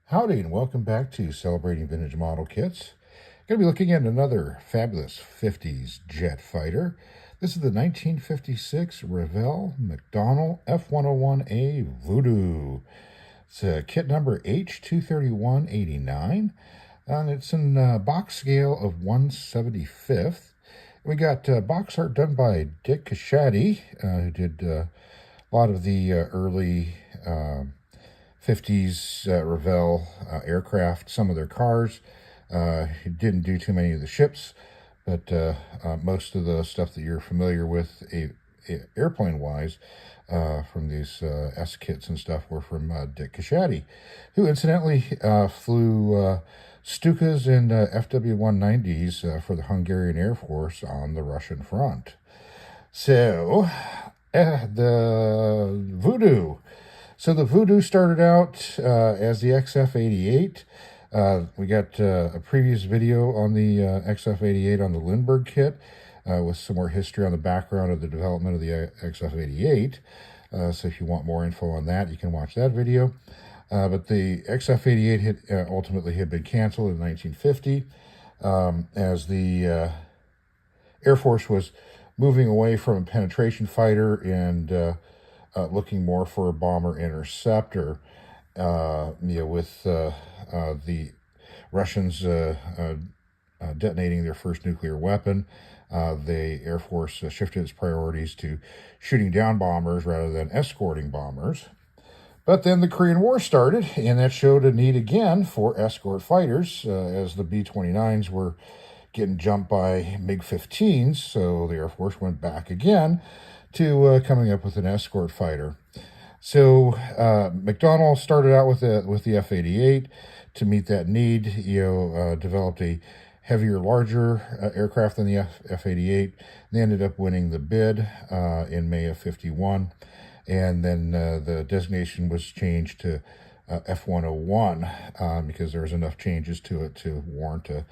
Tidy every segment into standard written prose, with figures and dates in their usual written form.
Howdy and welcome back to Celebrating Vintage Model Kits. Going to be looking at another fabulous 50s jet fighter. This is the 1956 Revell McDonnell F-101A Voodoo. It's kit number H23189, and it's in box scale of 1/75th. We got box art done by Dick Cashady, who did a lot of the early 50s Revell aircraft, some of their cars. He didn't do too many of the ships, but most of the stuff that you're familiar with airplane-wise from these S-kits and stuff were from Dick Cashady, who incidentally flew Stukas and FW-190s for the Hungarian Air Force on the Russian front. So, the Voodoo. So the Voodoo started out as the XF-88. We got a previous video on the XF-88 on the Lindbergh kit with some more history on the background of the development of the XF-88. So if you want more info on that, you can watch that video. But the XF-88 ultimately had been canceled in 1950 as the Air Force was moving away from a penetration fighter and looking more for a bomber interceptor, with the Russians detonating their first nuclear weapon. The Air Force shifted its priorities to shooting down bombers rather than escorting bombers. But then the Korean War started, and that showed a need again for escort fighters, as the B-29s were getting jumped by MiG-15s, so the Air Force went back again to coming up with an escort fighter. So McDonnell started out with the F-88 to meet that need. Developed a heavier, larger aircraft than the F-88. They ended up winning the bid in May of '51, and then the designation was changed to F-101 because there was enough changes to it to warrant a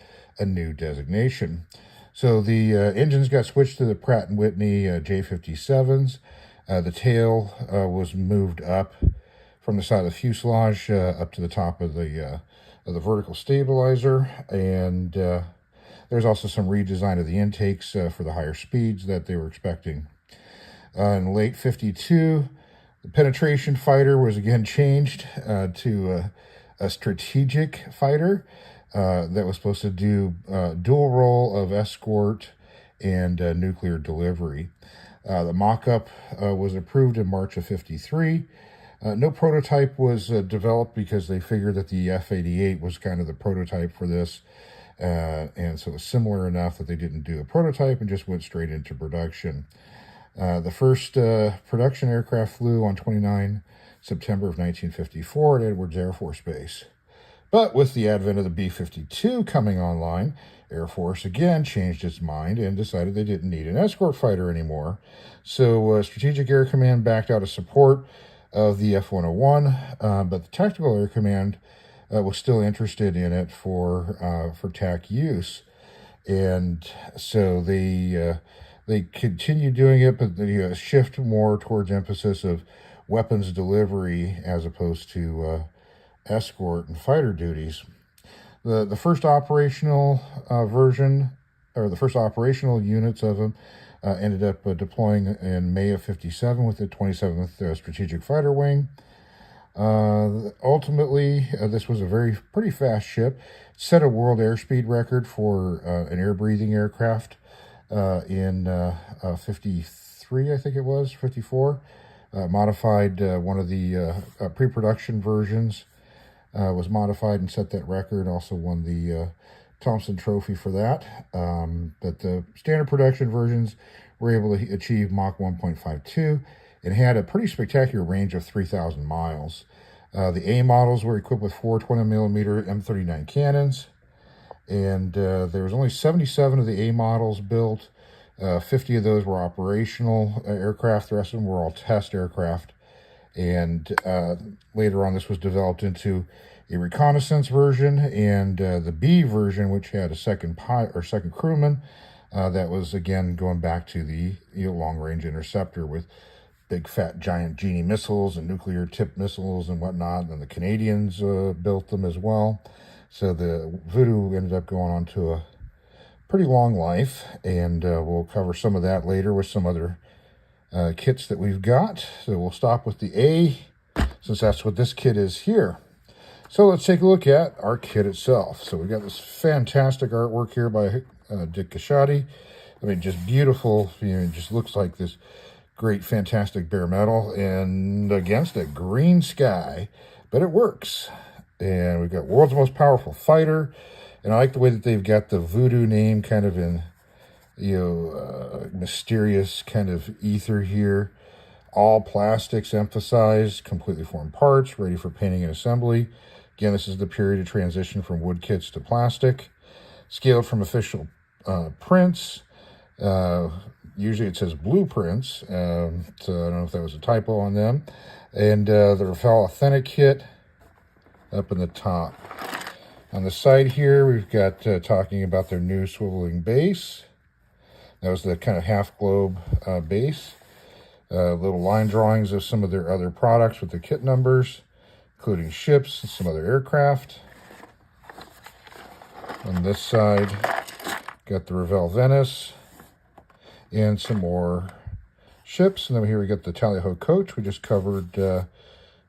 new designation. So the engines got switched to the Pratt & Whitney J57s. The tail was moved up from the side of the fuselage up to the top of the vertical stabilizer, and there's also some redesign of the intakes for the higher speeds that they were expecting. In late '52, the penetration fighter was again changed to a strategic fighter that was supposed to do dual role of escort and nuclear delivery. The mock-up was approved in March of '53. No prototype was developed because they figured that the F-88 was kind of the prototype for this, and so it was similar enough that they didn't do a prototype and just went straight into production. The first production aircraft flew on 29 September of 1954 at Edwards Air Force Base. But with the advent of the B-52 coming online, Air Force again changed its mind and decided they didn't need an escort fighter anymore. So Strategic Air Command backed out of support of the F-101, but the Tactical Air Command was still interested in it for TAC use. And so they continued doing it, but they shift more towards emphasis of weapons delivery as opposed to escort and fighter duties. The first operational version, or the first operational units of them, ended up deploying in May of '57 with the 27th Strategic Fighter Wing. Ultimately, this was a pretty fast ship. Set a world airspeed record for an air-breathing aircraft in '53, I think it was, '54. Modified one of the pre-production versions. Was modified and set that record. Also won the Thompson Trophy for that. But the standard production versions were able to achieve Mach 1.52 and had a pretty spectacular range of 3,000 miles. The A models were equipped with 4 20mm M39 cannons, and there was only 77 of the A models built. 50 of those were operational aircraft. The rest of them were all test aircraft. And later on, this was developed into a reconnaissance version and the B version, which had a second crewman. That was again going back to the long-range interceptor with big fat giant Genie missiles and nuclear tipped missiles and whatnot, and the Canadians built them as well. So the Voodoo ended up going on to a pretty long life, and we'll cover some of that later with some other kits that we've got. So we'll stop with the A, since that's what this kit is here. So let's take a look at our kit itself. So we've got this fantastic artwork here by Dick Casciati. I mean, just beautiful. You know, it just looks like this great, fantastic bare metal and against a green sky, but it works. And we've got World's Most Powerful Fighter, and I like the way that they've got the Voodoo name kind of in, you know, mysterious kind of ether here. All plastics emphasized, completely formed parts, ready for painting and assembly. Again, this is the period of transition from wood kits to plastic. Scaled from official prints. Usually it says blueprints, so I don't know if that was a typo on them. And the Revell Authentic kit up in the top. On the side here, we've got talking about their new swiveling base. That was the kind of half globe base. Little line drawings of some of their other products with the kit numbers, including ships and some other aircraft. On this side, got the Revell Venice and some more ships. And then here we got the Tally-Ho coach. We just covered in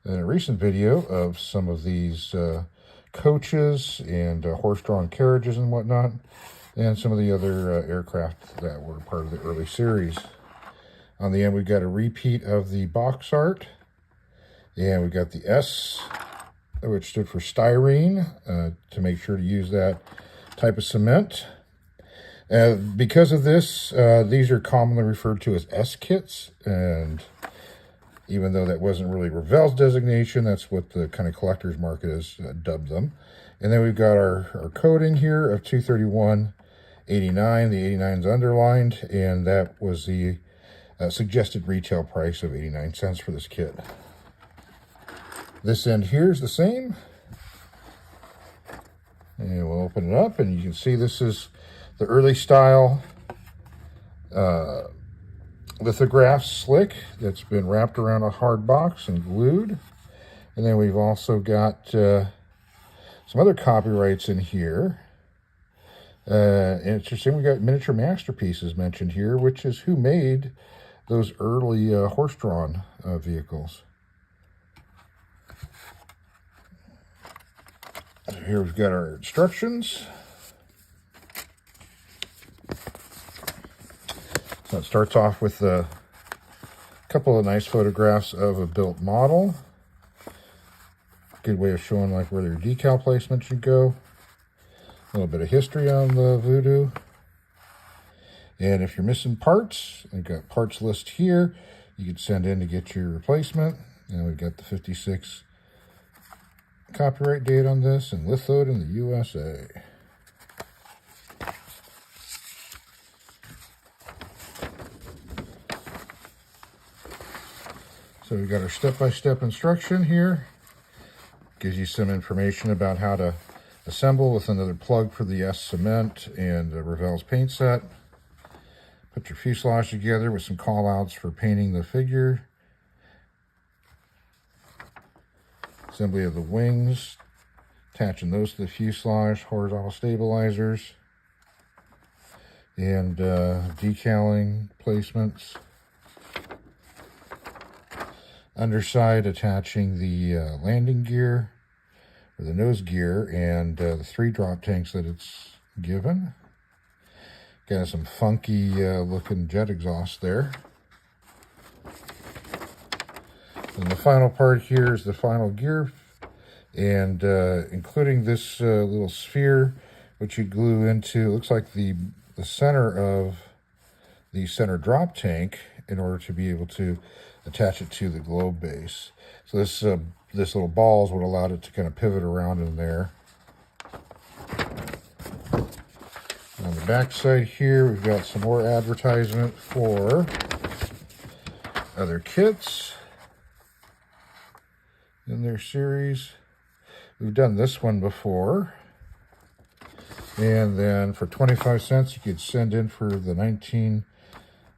a recent video of some of these coaches and horse-drawn carriages and whatnot, and some of the other aircraft that were part of the early series. On the end, we've got a repeat of the box art, and we've got the S, which stood for styrene, to make sure to use that type of cement. Because of this, these are commonly referred to as S kits, and even though that wasn't really Revell's designation, that's what the kind of collector's market has dubbed them. And then we've got our coding here of 231.89. The 89 is underlined, and that was the suggested retail price of 89 cents for this kit. This end here is the same. And we'll open it up, and you can see this is the early style lithograph slick that's been wrapped around a hard box and glued. And then we've also got some other copyrights in here. Interesting, we got miniature masterpieces mentioned here, which is who made those early horse-drawn vehicles. So here we've got our instructions. So it starts off with a couple of nice photographs of a built model. Good way of showing like where their decal placement should go. A little bit of history on the Voodoo. And if you're missing parts, I've got parts list here. You can send in to get your replacement. And we've got the 56 copyright date on this and lithoed in the USA. So we've got our step-by-step instruction here. Gives you some information about how to assemble with another plug for the S cement and Revell's paint set. Put your fuselage together with some call-outs for painting the figure. Assembly of the wings. Attaching those to the fuselage, horizontal stabilizers. And decaling placements. Underside attaching the landing gear, or the nose gear, and the 3 drop tanks that it's given. Got some funky looking jet exhaust there. And the final part here is the final gear, and including this little sphere, which you glue into, it looks like the center of the center drop tank in order to be able to attach it to the globe base. So this little ball is what allowed it to kind of pivot around in there. On the back side here, we've got some more advertisement for other kits in their series. We've done this one before. And then for 25 cents, you could send in for the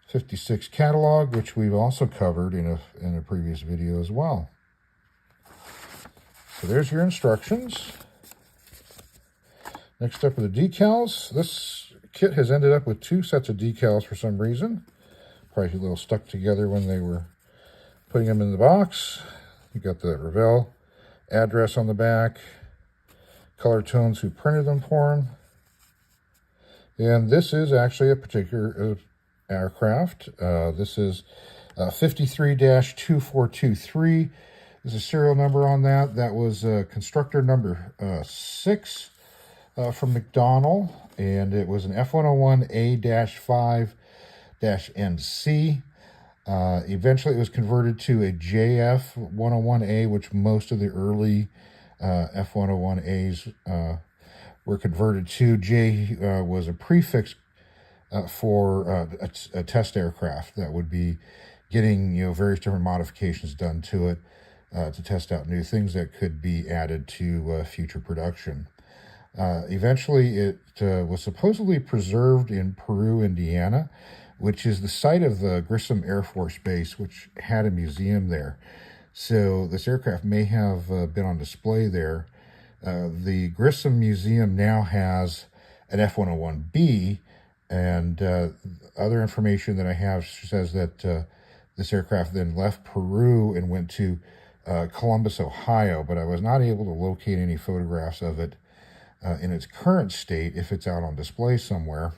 56 catalog, which we've also covered in a previous video as well. So there's your instructions. Next up are the decals. This kit has ended up with 2 sets of decals for some reason. Probably a little stuck together when they were putting them in the box. You got the Revell address on the back, color tones who printed them for them. And this is actually a particular aircraft. This is 53-2423. There's a serial number on that. That was constructor number 6 from McDonnell, and it was an F-101A-5-NC. Eventually, it was converted to a F-101A, which most of the early F-101As were converted to. J was a prefix for a test aircraft that would be getting various different modifications done to it to test out new things that could be added to future production. Eventually, it was supposedly preserved in Peru, Indiana, which is the site of the Grissom Air Force Base, which had a museum there. So this aircraft may have been on display there. The Grissom Museum now has an F-101B, and other information that I have says that this aircraft then left Peru and went to Columbus, Ohio, but I was not able to locate any photographs of it in its current state if it's out on display somewhere.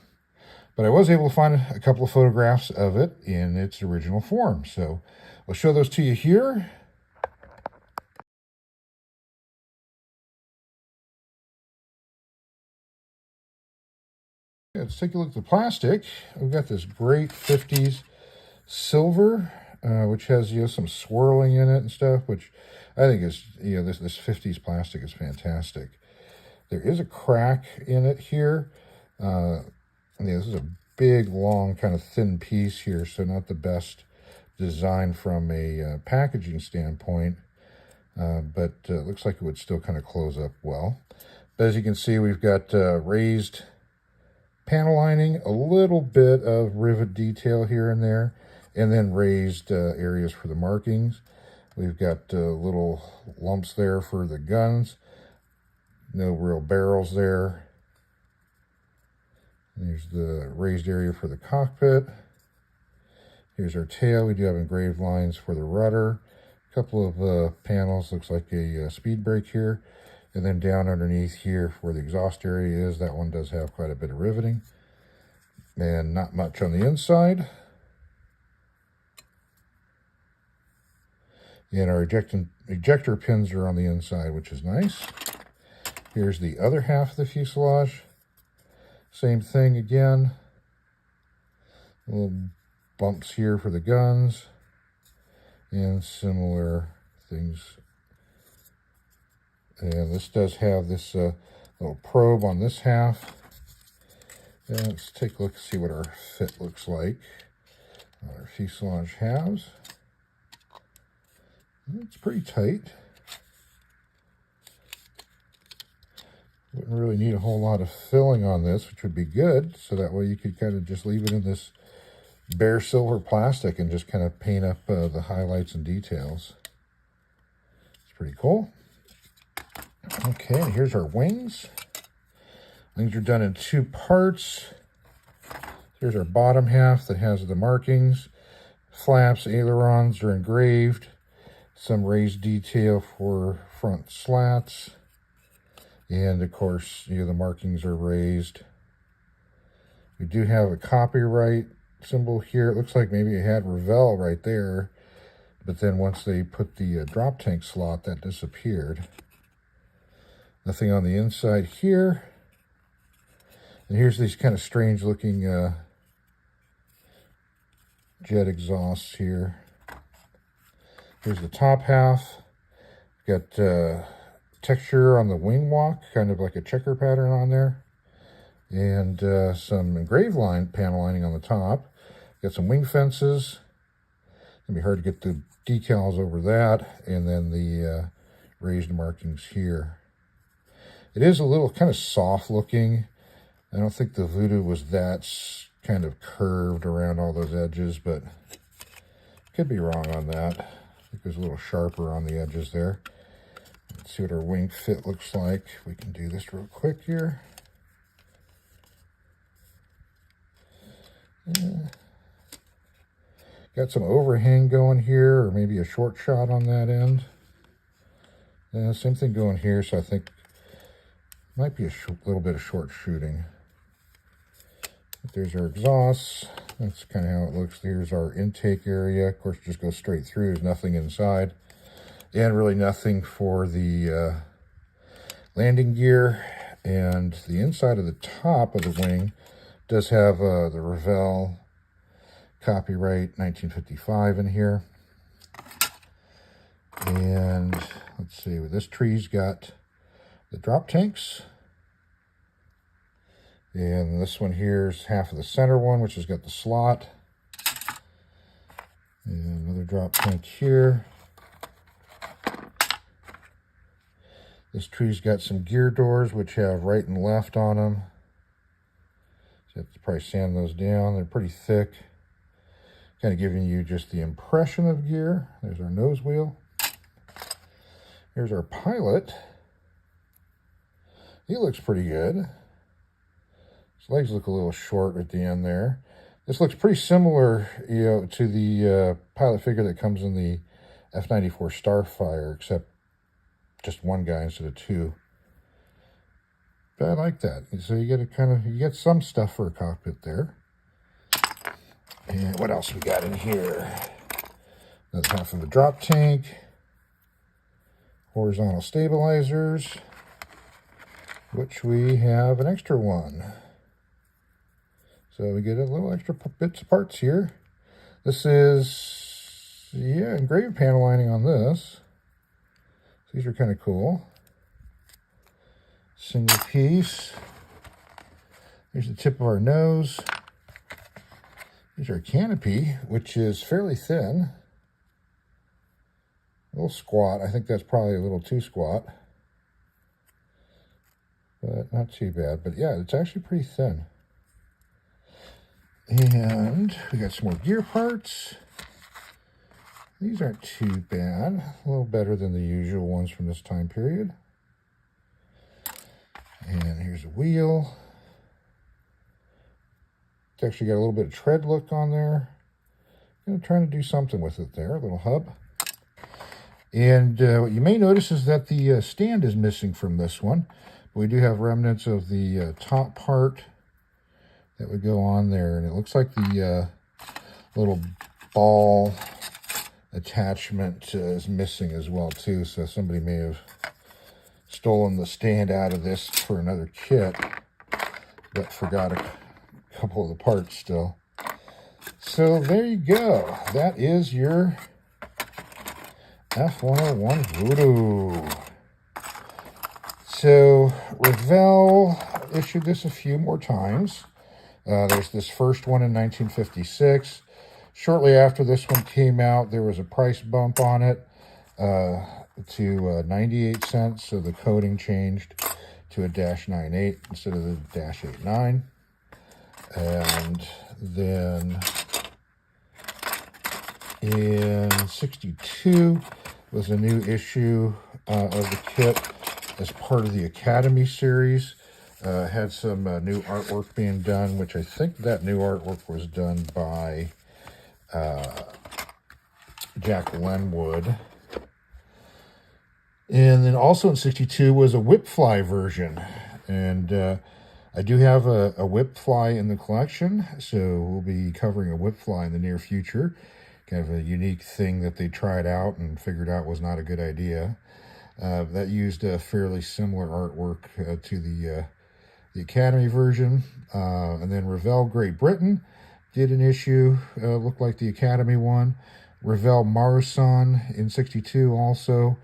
But I was able to find a couple of photographs of it in its original form. So I'll show those to you here. Let's take a look at the plastic. We've got this great 50s silver, which has some swirling in it and stuff, which I think is, this 50s plastic is fantastic. There is a crack in it here. This is a big, long, kind of thin piece here, so not the best design from a packaging standpoint, but it looks like it would still kind of close up well. But as you can see, we've got raised panel lining, a little bit of rivet detail here and there, and then raised areas for the markings. We've got little lumps there for the guns. No real barrels there. There's the raised area for the cockpit. Here's our tail. We do have engraved lines for the rudder. A couple of panels, looks like a speed brake here. And then down underneath here where the exhaust area is, that one does have quite a bit of riveting. And not much on the inside. And our ejector pins are on the inside, which is nice. Here's the other half of the fuselage. Same thing again. Little bumps here for the guns. And similar things. And this does have this little probe on this half. And let's take a look and see what our fit looks like. Our fuselage halves. It's pretty tight. Wouldn't really need a whole lot of filling on this, which would be good. So that way you could kind of just leave it in this bare silver plastic and just kind of paint up the highlights and details. It's pretty cool. Okay, here's our wings. Wings are done in 2 parts. Here's our bottom half that has the markings. Flaps, ailerons are engraved. Some raised detail for front slats. And of course, the markings are raised. We do have a copyright symbol here. It looks like maybe it had Revell right there. But then once they put the drop tank slot, that disappeared. Nothing on the inside here. And here's these kind of strange looking jet exhausts here. Here's the top half. Got texture on the wing walk, kind of like a checker pattern on there. And some engraved panel lining on the top. Got some wing fences. It's going to be hard to get the decals over that. And then the raised markings here. It is a little kind of soft looking. I don't think the Voodoo was that kind of curved around all those edges, but could be wrong on that. I think it was a little sharper on the edges there. Let's see what our wing fit looks like. We can do this real quick here. Yeah. Got some overhang going here, or maybe a short shot on that end. Yeah, same thing going here, so I think might be a little bit of short shooting. But there's our exhaust. That's kind of how it looks. Here's our intake area. Of course, it just goes straight through. There's nothing inside. And really nothing for the landing gear. And the inside of the top of the wing does have the Revell copyright 1955 in here. And let's see, this tree's got the drop tanks. And this one here is half of the center one, which has got the slot. And another drop tank here. This tree's got some gear doors, which have right and left on them. So you have to probably sand those down. They're pretty thick. Kind of giving you just the impression of gear. There's our nose wheel. Here's our pilot. He looks pretty good. His legs look a little short at the end there. This looks pretty similar, to the pilot figure that comes in the F-94 Starfire, except just one guy instead of two. But I like that. So you get some stuff for a cockpit there. And what else we got in here? Another half of the drop tank. Horizontal stabilizers, which we have an extra one. So we get a little extra bits of parts here. This is, engraved panel lining on this. So these are kind of cool. Single piece. Here's the tip of our nose. Here's our canopy, which is fairly thin. A little squat. I think that's probably a little too squat. But not too bad. But yeah, it's actually pretty thin. And we got some more gear parts. These aren't too bad. A little better than the usual ones from this time period. And here's a wheel. It's actually got a little bit of tread look on there. Trying to do something with it there. A little hub. And what you may notice is that the stand is missing from this one. But we do have remnants of the top part that would go on there. And it looks like the little ball attachment is missing as well, too. So somebody may have stolen the stand out of this for another kit, but forgot a couple of the parts still. So there you go. That is your F-101 Voodoo. So Revell issued this a few more times. There's this first one in 1956. Shortly after this one came out, there was a price bump on it to 98 cents. So the coding changed to a -98 instead of the -89. And then in 62 was a new issue of the kit as part of the Academy series. Had some new artwork being done, which I think that new artwork was done by Jack Lenwood. And then also in 62 was a Whipfly version. And I do have a Whipfly in the collection, so we'll be covering a Whipfly in the near future. Kind of a unique thing that they tried out and figured out was not a good idea. That used a fairly similar artwork to the Academy version. And then Revell Great Britain did an issue, looked like the Academy one. Revell Marusan in 62 also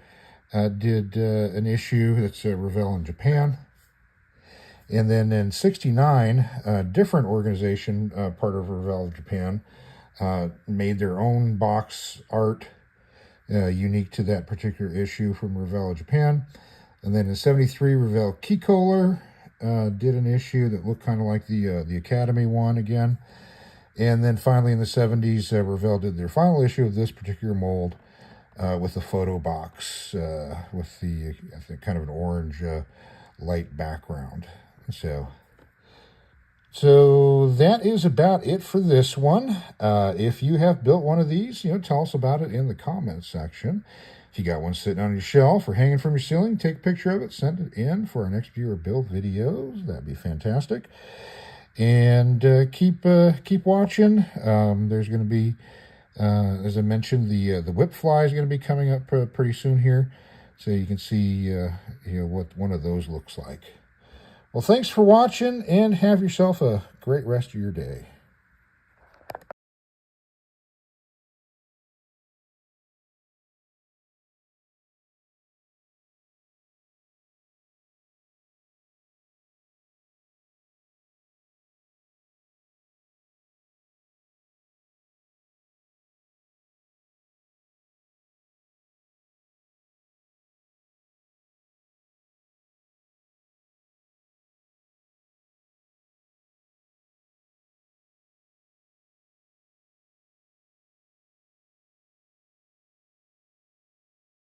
did an issue that's Revell in Japan. And then in 69, a different organization, part of Revell of Japan, made their own box art unique to that particular issue from Revell of Japan. And then in 73, Revell Keycoller did an issue that looked kind of like the Academy one again. And then finally in the 70s, Revell did their final issue of this particular mold with the photo box with the, I think, kind of an orange light background. So that is about it for this one. If you have built one of these, tell us about it in the comments section. If you got one sitting on your shelf or hanging from your ceiling, take a picture of it, send it in for our next viewer build videos. That'd be fantastic. And keep watching. There's going to be, as I mentioned, the whip fly is going to be coming up pretty soon here, so you can see what one of those looks like. Well, thanks for watching, and have yourself a great rest of your day.